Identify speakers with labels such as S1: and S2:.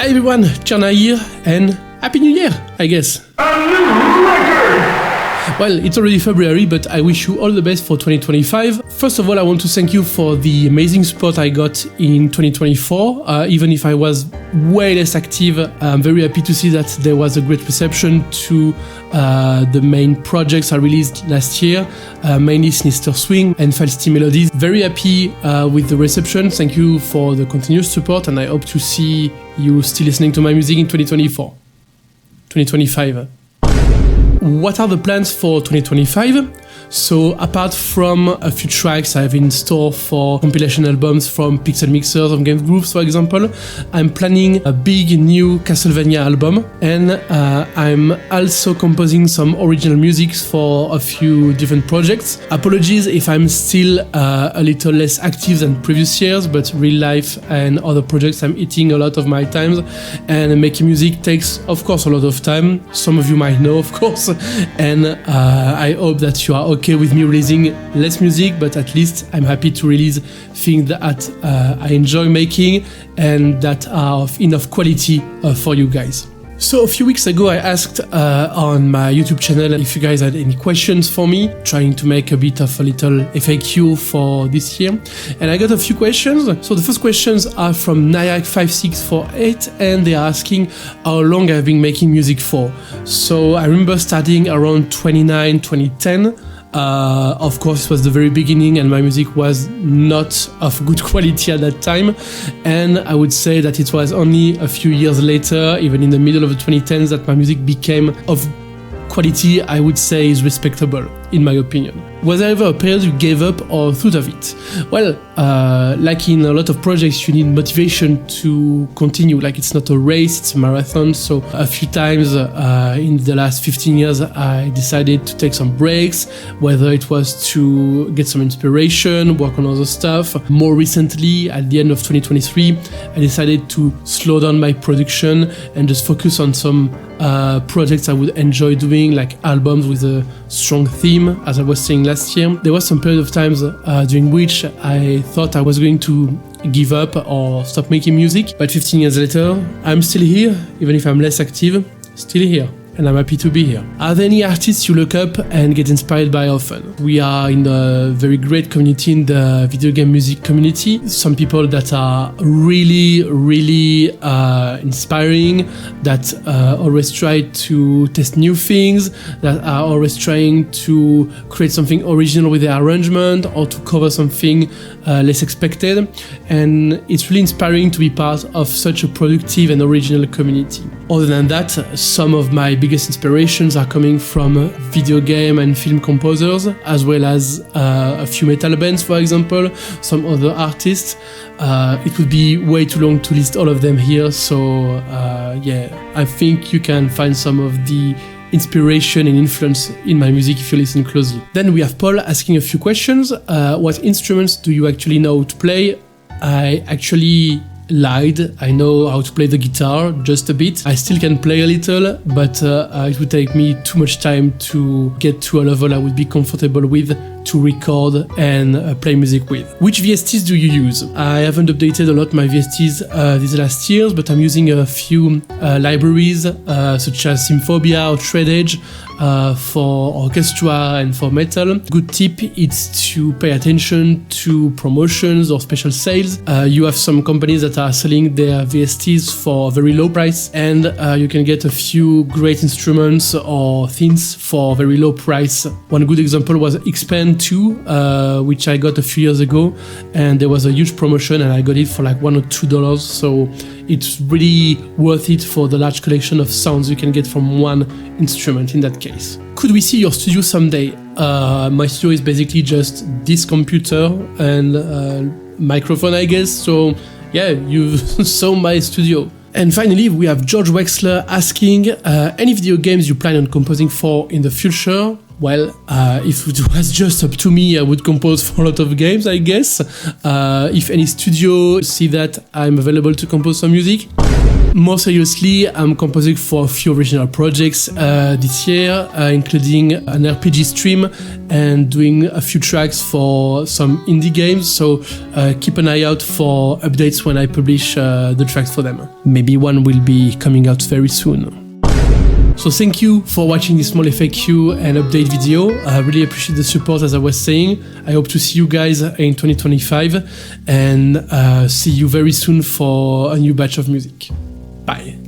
S1: Hi everyone, Cherna here, and Happy New Year, I guess.
S2: A new record!
S1: Well, it's already February, but I wish you all the best for 2025. First of all, I want to thank you for the amazing support I got in 2024. Even if I was way less active, I'm very happy to see that there was a great reception to the main projects I released last year, mainly Sinister Swing and Feisty Melodies. Very happy with the reception. Thank you for the continuous support, and I hope to see you still listening to my music in 2025. What are the plans for 2025? So apart from a few tracks I have in store for compilation albums from Pixel Mixers or Game Grooves, for example, I'm planning a big new Castlevania album, and I'm also composing some original music for a few different projects. Apologies if I'm still a little less active than previous years, but real life and other projects I'm eating a lot of my time, and making music takes, of course, a lot of time. Some of you might know, of course, and I hope that you are okay with me releasing less music, but at least I'm happy to release things that I enjoy making and that are of enough quality for you guys. So a few weeks ago I asked on my YouTube channel if you guys had any questions for me, trying to make a bit of a little FAQ for this year, and I got a few questions. So the first questions are from Nyack5648, and they are asking how long I've been making music for. So I remember starting around 2010. Of course, it was the very beginning and my music was not of good quality at that time, and I would say that it was only a few years later, even in the middle of the 2010s, that my music became of quality I would say is respectable, in my opinion. Was there ever a period you gave up or thought of it? Well, like in a lot of projects, you need motivation to continue. Like, it's not a race, it's a marathon. So a few times in the last 15 years, I decided to take some breaks, whether it was to get some inspiration, work on other stuff. More recently, at the end of 2023, I decided to slow down my production and just focus on some projects I would enjoy doing, like albums with a strong theme, as I was saying last year. There was some period of times during which I thought I was going to give up or stop making music, but 15 years later, I'm still here, even if I'm less active, still here. And I'm happy to be here. Are there any artists you look up and get inspired by often? We are in a very great community in the video game music community. Some people that are really inspiring, that always try to test new things, that are always trying to create something original with their arrangement or to cover something less expected. And it's really inspiring to be part of such a productive and original community. Other than that, some of my biggest inspirations are coming from video game and film composers, as well as a few metal bands, for example, some other artists. It would be way too long to list all of them here, so yeah, I think you can find some of the inspiration and influence in my music if you listen closely. Then we have Paul asking a few questions. What instruments do you actually know to play? I actually lied. I know how to play the guitar just a bit. I still can play a little, but it would take me too much time to get to a level I would be comfortable with to record and play music with. Which VSTs do you use? I haven't updated a lot my VSTs these last years, but I'm using a few libraries such as Symphobia or Shred Edge for orchestra and for metal. Good tip is to pay attention to promotions or special sales. You have some companies that are selling their VSTs for a very low price, and you can get a few great instruments or things for a very low price. One good example was Expand 2, which I got a few years ago, and there was a huge promotion and I got it for like $1 or $2, so it's really worth it for the large collection of sounds you can get from one instrument in that case. Could we see your studio someday? My studio is basically just this computer and microphone, I guess, so yeah, you saw my studio. And finally, we have George Wexler asking, any video games you plan on composing for in the future? Well, if it was just up to me, I would compose for a lot of games, I guess. If any studio see that I'm available to compose some music, More seriously, I'm composing for a few original projects this year, including an RPG stream and doing a few tracks for some indie games, so keep an eye out for updates when I publish the tracks for them. Maybe one will be coming out very soon. So thank you for watching this small FAQ and update video. I really appreciate the support, as I was saying. I hope to see you guys in 2025 and see you very soon for a new batch of music. Bye.